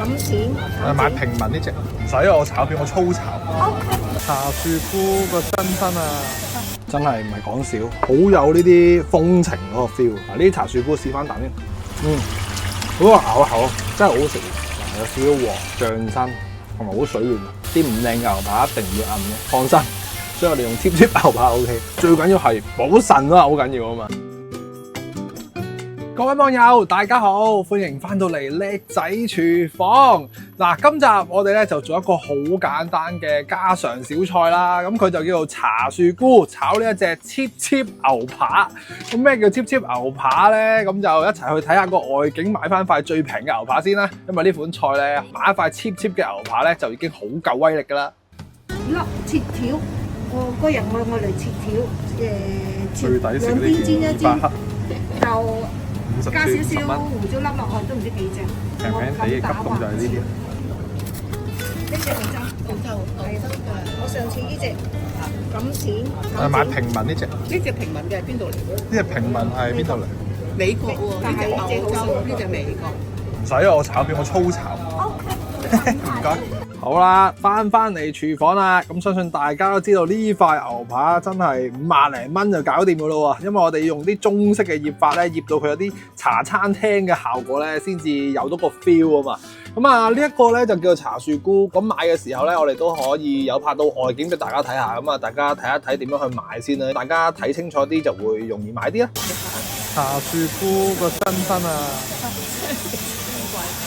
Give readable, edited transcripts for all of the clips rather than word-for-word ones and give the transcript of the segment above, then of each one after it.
咁錢？買平民呢只，唔使我炒片，我粗炒。茶樹菇個真身啊，真係唔係講笑，好有呢啲風情嗰個 feel。嗱，呢啲茶樹菇試翻啖先，嗰個咬口真係好食，有少少黃醬身，同埋好水嫩。啲唔靚嘅牛扒一定要暗嘅，放心。所以我哋用貼牛扒 OK， 最緊要係補腎啦，好緊要啊嘛。各位網友，大家好，歡迎翻到嚟叻仔廚房。嗱，今集我哋咧就做一個好簡單嘅家常小菜啦。咁佢就叫做茶樹菇炒呢一隻 cheap 牛扒。咁咩叫 cheap 牛扒咧？咁就一齊去睇下個外景，買翻塊最平嘅牛扒先啦。因為呢款菜咧，買一塊 cheap 嘅牛扒咧，就已經好夠威力噶啦。粒切條，我個人我嚟切條，最抵食兩邊煎一煎， 200克就加少少胡椒粒落去，都唔知幾正。平平地急凍就係呢啲。呢隻就係我上次呢隻咁錢。買平民呢只，呢隻平民嘅係邊度嚟？呢只平民係邊度嚟？美國喎，呢隻歐洲，呢隻美國。唔使我炒片，我粗炒。唔該。好啦，翻嚟廚房啦。咁相信大家都知道呢塊牛扒真係50零蚊就搞掂噶咯喎。因為我哋用啲中式嘅醃法咧，醃到佢有啲茶餐廳嘅效果咧，先至有到個 feel 啊嘛。咁啊，呢一個咧就叫做茶樹菇。咁買嘅時候咧，我哋都可以有拍到外景俾大家睇下。咁啊，大家睇一睇點樣去買先啦。大家睇清楚啲就會容易買啲啦。茶樹菇個真身啊，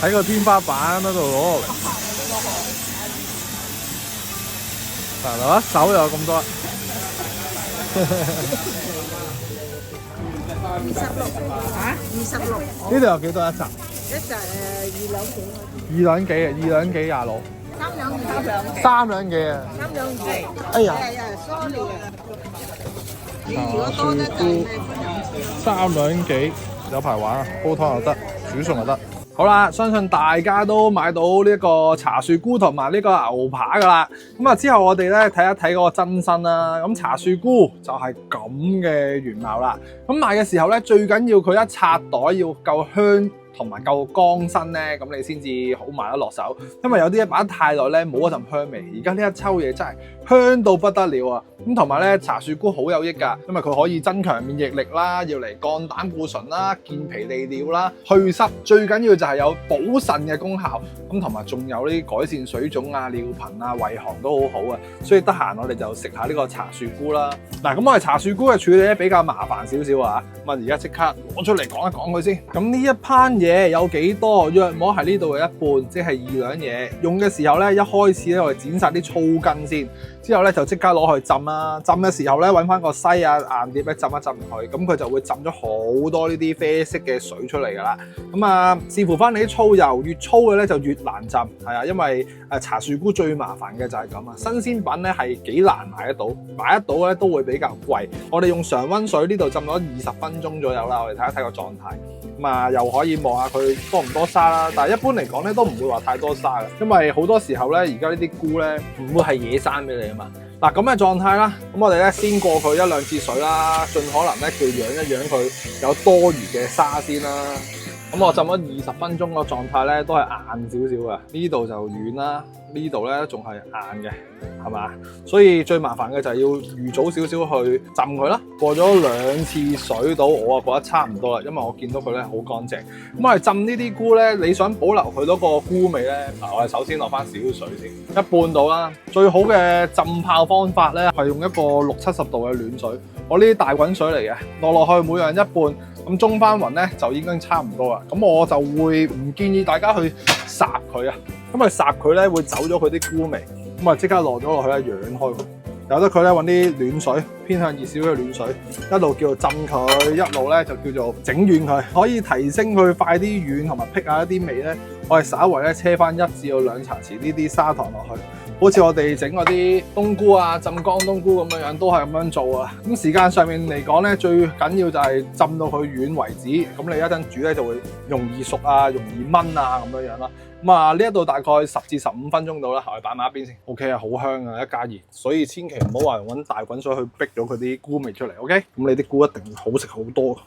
喺個天花板嗰度攞落嚟。嗱，手又有咁多。26呢度有幾多一集？一隻2兩幾啊？2兩幾廿六？3兩幾啊3兩2。哎呀，sorry 啊。你如果茶多得樹菇3兩幾，有排玩啊！煲湯又得，煮餸又得。好啦，相信大家都買到呢個茶樹菇同埋呢個牛扒噶啦。咁啊，之後我哋咧睇一睇嗰個真身啦。咁茶樹菇就係咁嘅原貌啦。咁買嘅時候咧，最緊要佢一拆袋要夠香同埋夠乾身咧，咁你先至好買得落手。因為有啲擺得太耐咧，冇嗰陣香味。而家呢一抽嘢真係香到不得了啊！咁同埋咧，茶樹菇好有益㗎，因為佢可以增強免疫力啦，要嚟降膽固醇啦、健脾利尿啦、去濕，最緊要就係有補腎嘅功效。咁同埋仲有呢改善水腫啊、尿頻啊、胃寒都好好啊。所以得閒我哋就食下呢個茶樹菇啦。嗱，咁我哋茶樹菇嘅處理咧比較麻煩少少啊。咁啊，而家即刻攞出嚟講一講佢先。咁呢一盤嘢有幾多？約摸係呢度嘅一半，即係2兩嘢。用嘅時候咧，一開始咧我哋剪晒啲粗根先，之後咧就即刻攞去浸啦。浸嘅時候咧，揾翻個篩啊硬碟咧浸一浸佢，咁佢就會浸咗好多呢啲啡色嘅水出嚟㗎啦。咁啊，視乎翻你啲粗油，越粗嘅咧就越難浸，係啊，因為茶樹菇最麻煩嘅就係咁啊。新鮮品咧係幾難買得到，買得到咧都會比較貴。我哋用常溫水呢度浸咗20分鐘左右啦，我哋睇一睇個狀態。咁啊，又可以望下佢多唔多沙啦。但係一般嚟講咧都唔會話太多沙嘅，因為好多時候咧而家呢啲菇咧唔會係野生俾你啊嘛。嗱，咁嘅狀態啦，咁我哋咧先過佢1兩次水啦，盡可能咧叫養一養佢有多餘嘅沙先啦。咁我浸咗20分鐘個狀態咧都係硬少少嘅，呢度就軟啦，呢度咧仲係硬嘅，係嘛？所以最麻煩嘅就係要預早少少去浸佢啦。過咗2次水到，我啊覺得差唔多啦，因為我見到佢咧好乾淨。咁我哋浸呢啲菇咧，你想保留佢嗰個菇味咧，嗱，我哋首先落翻少少水先，一半到啦。最好嘅浸泡方法咧係用一個60-70度嘅暖水，我呢啲大滾水嚟嘅，落去每樣一半。咁中翻勻咧就已經差唔多啦。咁我就會唔建議大家去烚佢啊，咁啊烚佢咧會走咗佢啲菇味。咁啊即刻落咗落去咧養開佢，由得佢咧揾啲暖水，偏向熱少少嘅暖水，一路叫做浸佢，一路咧就叫做整軟佢，可以提升佢快啲軟同埋辟下一啲味咧。我係稍為咧車翻1至2茶匙呢啲砂糖落去。好似我哋整嗰啲冬菇啊、浸乾冬菇咁樣都係咁樣做啊。咁時間上面嚟講咧，最緊要就係浸到佢軟為止。咁你一陣煮咧就會容易熟啊、容易炆啊咁樣啦。咁啊呢一度大概10至15分鐘到啦，我哋擺埋一邊先。OK 啊，好香啊，一加熱，所以千祈唔好話揾大滾水去逼咗佢啲菇味出嚟。OK，咁你啲菇一定好食好多。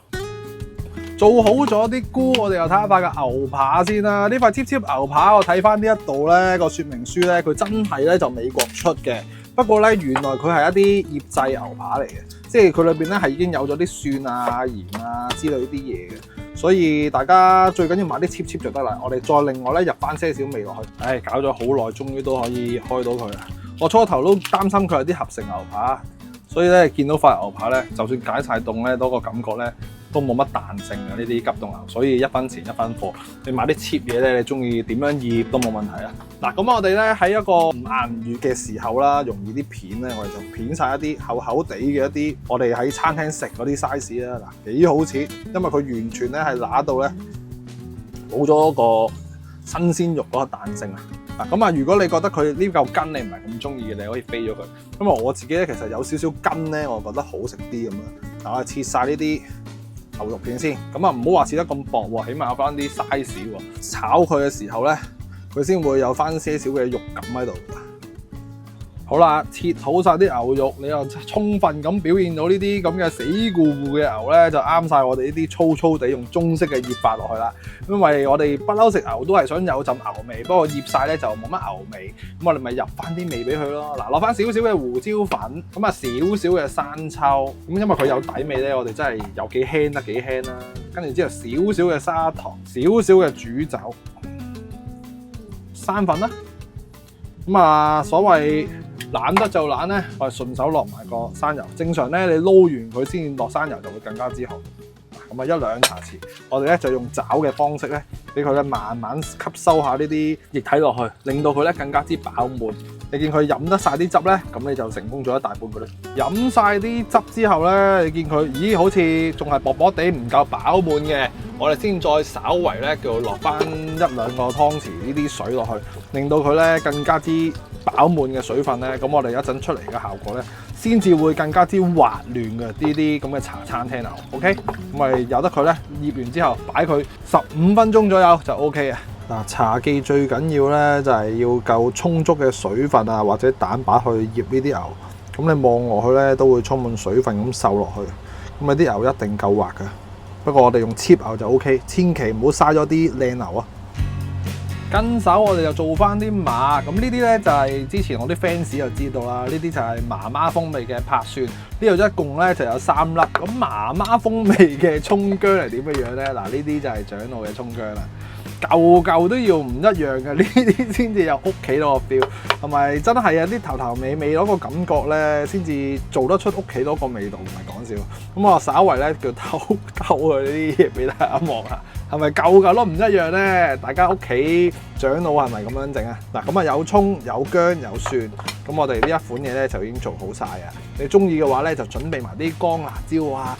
做好咗啲菇，我哋又睇下塊嘅牛扒先啦。呢塊 Tip Tip 牛扒，我睇翻呢一度咧個說明書咧，佢真係咧就美國出嘅。不過咧，原來佢係一啲醃製牛扒嚟嘅，即係佢裏邊咧係已經有咗啲蒜啊、鹽啊之類啲嘢嘅。所以大家最緊要買啲 Tip Tip 就得啦。我哋再另外咧入翻些少味落去。唉，搞咗好耐，終於都可以開到佢啦。我初頭都擔心佢係啲合成牛扒，所以咧見到塊牛扒咧，就算解晒凍咧，嗰個感覺咧都冇乜彈性嘅呢啲急凍牛。所以一分錢一分貨，你買啲 cheap 嘢咧，你中意點樣醃都冇問題啊！嗱，咁我哋咧喺一個唔硬嘅時候啦，容易啲片咧，我哋就片晒一啲厚厚地嘅一啲，我哋喺餐廳食嗰啲 size 啦。嗱，幾好切，因為佢完全咧係揦到咧冇咗個新鮮肉嗰個彈性啊！嗱，咁啊，如果你覺得佢呢嚿筋你唔係咁中意嘅，你可以飛咗佢。咁啊，我自己咧其實有少少筋咧，我覺得好食啲咁樣。嗱，我切晒呢啲牛肉片先，咁啊唔好話切得咁薄喎，起碼有翻啲 size 喎。炒佢嘅時候咧，佢先會有翻些少嘅肉感喺度。好啦，切好晒啲牛肉，你又充分咁表現到呢啲咁嘅死咕咕嘅牛咧，就啱晒我哋呢啲粗粗地用中式嘅醃法落去啦。因為我哋不嬲食牛都係想有陣牛味，不過醃晒咧就冇乜牛味，咁我哋咪入翻啲味俾佢咯。嗱，落翻少少嘅胡椒粉，咁啊少少嘅生抽，咁因為佢有底味咧，我哋真係有幾輕得幾輕啦。跟住之後少少嘅砂糖，少少嘅煮酒，生粉啦。咁啊，所謂懶得就懶咧，我係順手落埋個生油。正常咧，你撈完佢先落生油就會更加之好。咁啊，1、2茶匙，我哋咧就用爪嘅方式咧，俾佢咧慢慢吸收下呢啲液體落去，令到佢咧更加之飽滿。你見佢飲得晒啲汁咧，咁你就成功咗一大半嘅咧。飲晒啲汁之後咧，你見佢咦好似仲係薄薄地唔夠飽滿嘅，我哋先再稍為咧叫落翻1、2個湯匙呢啲水落去，令到佢咧更加之飽滿嘅水分咧，咁我哋一陣出嚟嘅效果咧，先至會更加之滑嫩嘅呢啲咁嘅茶餐廳牛。OK， 咁咪由得佢咧醃完之後，擺佢15分鐘左右就 OK 啊。嗱，茶記最緊要咧就係要夠充足嘅水分啊，或者蛋白去醃呢啲牛。咁你望落去咧都會充滿水分咁滲落去，咁啊啲牛一定夠滑嘅。不過我哋用 cheap 牛就 OK， 千祈唔好嘥咗啲靚牛啊。跟手我哋就做翻啲碼，咁呢啲咧就係之前我啲 fans 就知道啦，呢啲就係媽媽風味嘅拍蒜，呢度一共咧就有3粒。咁媽媽風味嘅葱薑係點嘅樣咧？嗱，呢啲就係長老嘅葱薑啦，嚿都要唔一樣嘅，呢啲先至有屋企嗰個 feel， 同埋真係有啲頭尾嗰個感覺咧，先至做得出屋企嗰個味道，唔係講笑。咁我稍為咧叫偷佢呢啲嘢俾大家望下。係咪嚿都唔一樣咧？大家屋企長老係咪咁樣整啊？嗱，咁啊有葱、有薑、有蒜，咁我哋呢一款嘢咧就已經做好晒啊！你中意嘅話咧，就準備埋啲乾辣椒啊，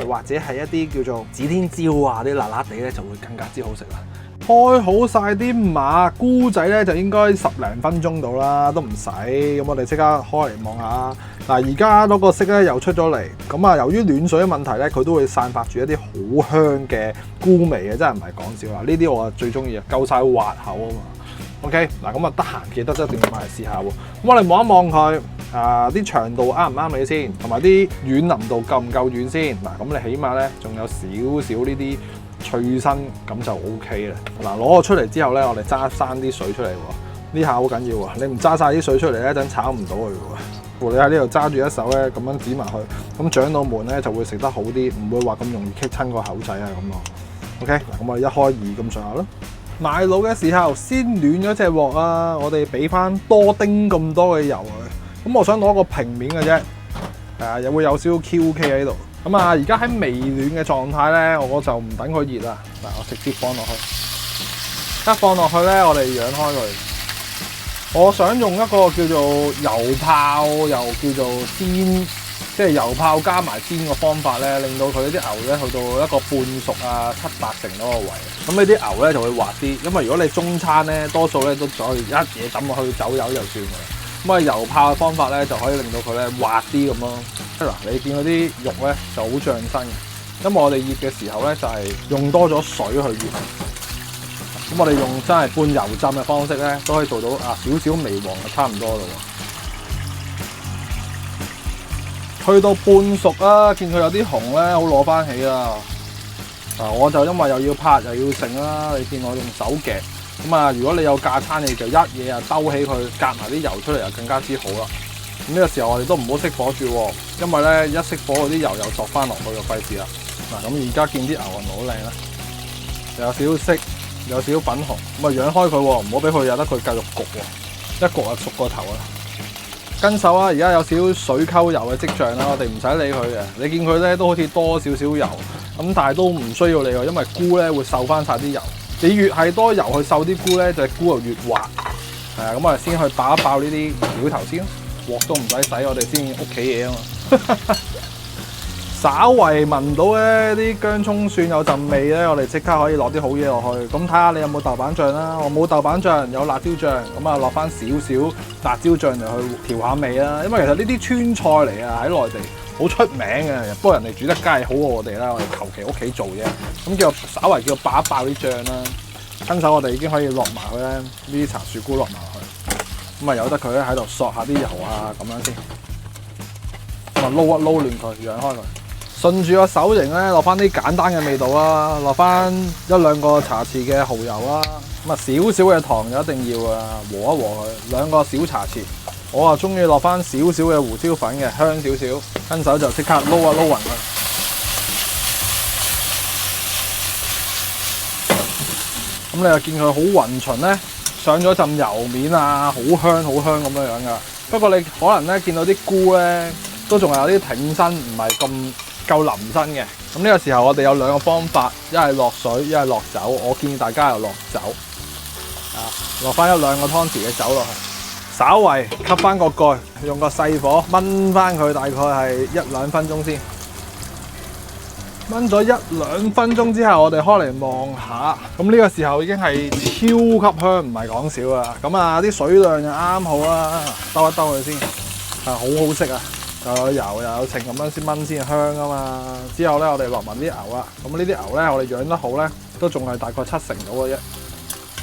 或者係一啲叫做指天椒啊，啲辣辣地咧就會更加之好食啦。開好晒啲碼，菇仔咧就應該10零分鐘到啦，都唔使。咁我哋即刻開嚟望下。嗱，而家嗰個色咧又出咗嚟，咁啊由於暖水嘅問題咧，佢都會散發住一啲好香嘅菇味嘅，真係唔係講笑啊！呢啲我最中意啊，夠晒滑口啊嘛。OK， 嗱咁啊得閒記得一定要買嚟試下喎。咁我哋望一望佢，啲長度啱唔啱你先，同埋啲軟腍度夠唔夠軟先。嗱，咁你起碼咧仲有少少呢啲脆身，咁就 OK 啦。嗱，攞個出嚟之後咧，我哋揸翻啲水出嚟喎，呢下好緊要啊！你唔揸晒啲水出嚟咧，一陣炒唔到佢喎。你喺呢度揸住一手咧，咁樣指埋去，咁長老們咧就會食得好啲，唔會話咁容易棘親個口仔啊咁咯。OK，嗱咁我哋一開2咁上下咯。賣腦嘅時候先暖咗隻鑊啊，我哋俾翻多丁咁多嘅油佢。咁我想攞個平面嘅啫，又會有少少 QK 喺度。咁啊，而家喺微暖嘅狀態咧，我就唔等佢熱啦。嗱，我直接放落去，一放落去咧，我哋養開佢。我想用一個叫做油泡又叫做煎，即係油泡加埋煎嘅方法咧，令到佢啲牛咧去到一個半熟啊7-8成嗰個位。咁呢啲牛咧就會滑啲，因為如果你中餐咧，多數咧都再一嘢抌落去走油就算嘅。咁啊油泡嘅方法咧就可以令到佢咧滑啲咁咯。嗱，你見嗰啲肉咧就好脹身嘅，因為我哋醃嘅時候咧就係用多咗水去醃。咁我哋用真係半油浸嘅方式咧，都可以做到少少微黃就差唔多啦喎。去到半熟啦，見佢有啲紅咧，好攞翻起啦。我就因為又要拍又要剩啦，你見我用手夾。咁啊，如果你有架撐，你就一嘢啊兜起佢，夾埋啲油出嚟就更加之好啦。咁呢個時候我哋都唔好熄火住，因為咧一熄火嗰啲油又索翻落去就費事啦。嗱，咁而家見啲牛係咪好靚咧？有少少色，有少少粉紅，咁啊揚開佢，唔好俾佢有得佢繼續焗喎，一焗就熟個頭啦。跟手啊，而家有少少水溝油嘅跡象啦，我哋唔使理佢嘅。你見佢咧都好似多少少油，咁但係都唔需要理佢，因為菇咧會受翻晒啲油。你越係多油去受啲菇咧，隻菇就越滑。係啊，咁我哋先去爆一爆呢啲料頭先，鑊都唔使洗，我哋先屋企嘢啊嘛。稍為聞到咧啲薑葱蒜有陣味咧，我哋即刻可以落啲好嘢落去。咁睇下你有冇豆瓣醬啦，我冇豆瓣醬，有辣椒醬，咁啊落翻少少辣椒醬嚟去調下味啦。因為其實呢啲川菜嚟啊，喺內地好出名嘅，不過人哋煮得梗係好過我哋啦，我哋求其屋企做啫。咁叫稍為叫爆一爆啲醬啦。跟手我哋已經可以落埋去咧，呢啲茶樹菇落埋去，咁啊由得佢咧喺度索下啲油啊咁樣先，咁啊撈一撈亂佢，揚開佢。順住個手型咧，落翻啲簡單嘅味道啦，落翻1、2個茶匙嘅蠔油啦，咁啊少少嘅糖就一定要啊，和一和佢，2個小茶匙。我啊中意落翻少少嘅胡椒粉嘅，香少少。跟手就即刻撈一撈勻佢。咁你又見佢好勻循咧，上咗陣油面啊，好香好香咁樣樣噶。不過你可能咧見到啲菇咧，都仲係有啲挺身，唔係咁夠腍身嘅。咁呢個時候我哋有2個方法，一係落水，一係落酒。我建議大家又落酒，落翻1、2個湯匙嘅酒落去，稍為吸翻個蓋，用個細火燜翻佢，大概係1、2分鐘先。燜咗1、2分鐘之後，我哋開嚟望下，咁呢個時候已經係超級香，唔係講笑啊！咁啊，啲水量就啱好啦，兜一兜佢先，好好食啊！又有油又有剩咁樣先燜先香啊嘛。之後咧，我哋落埋啲牛啦，咁呢啲牛咧，我哋養得好咧，都仲係大概70%到嘅啫。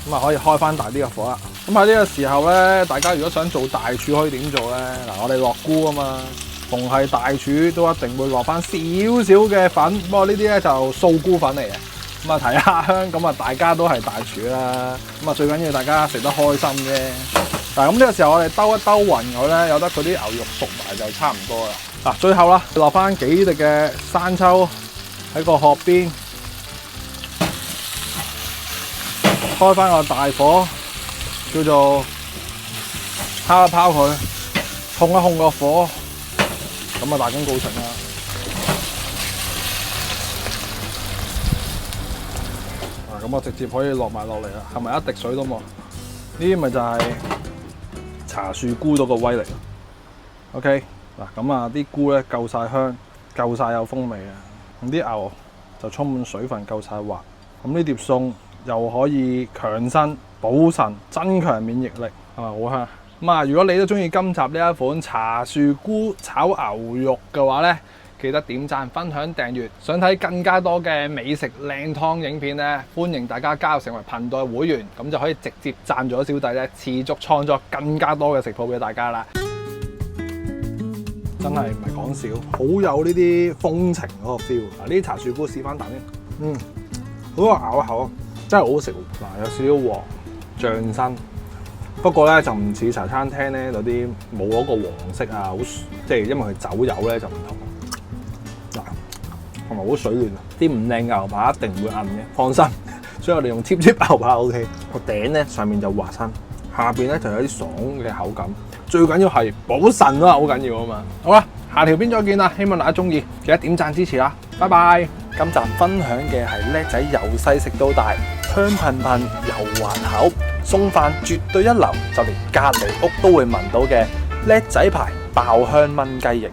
咁啊，可以開翻大啲嘅火啦。咁喺呢個時候咧，大家如果想做大廚，可以點做咧？嗱，我哋落菇啊嘛。逢係大廚都一定會落翻少少嘅粉，不過呢啲咧就素菇粉嚟嘅，咁啊提下香，咁啊大家都係大廚啦，咁啊最緊要大家食得開心啫。嗱，咁呢個時候我哋兜一兜勻佢咧，由得佢啲牛肉熟埋就差唔多啦。嗱，最後啦，落翻幾滴嘅生抽喺個殼邊，開翻個大火，叫做拋一拋佢，控一控個火。咁啊，大功告成啦！咁我直接可以落埋落嚟啦，係咪一滴水都冇？呢啲咪就係茶樹菇嗰個威力。OK， 嗱咁啊，啲菇咧夠晒香，夠晒有風味啊！咁啲牛就充滿水分，夠晒滑。咁呢碟餸又可以強身補腎、增強免疫力，係咪好香？咁啊，如果你都中意今集呢一款茶樹菇炒牛肉嘅話咧，記得點讚、分享、訂閱。想睇更加多嘅美食靚湯影片咧，歡迎大家加入成為頻道會員，咁就可以直接贊助小弟咧，持續創作更加多嘅食譜俾大家啦。真係唔係講笑，好有呢啲風情嗰個 feel。嗱，呢啲茶樹菇試翻啖先，好咬一口，真係好好食。嗱，有少少黃醬身。不過咧就唔似茶餐廳咧嗰啲冇嗰個黃色啊，好即係因為佢酒油咧就唔同。嗱，同埋好水嫩啊！啲唔靚嘅牛扒一定唔會韌嘅，放心。所以我哋用貼牛扒 OK。個頂咧上面就滑身，下邊咧就有啲爽嘅口感。最緊要係補腎啦，好緊要啊嘛。好啦，下條片再見啦，希望大家中意，記得點讚支持啦，拜拜。今集分享嘅係叻仔由細食到大，香噴噴又滑口。餸飯絕對一流，就連隔離屋都會聞到嘅叻仔牌爆香炆雞翼。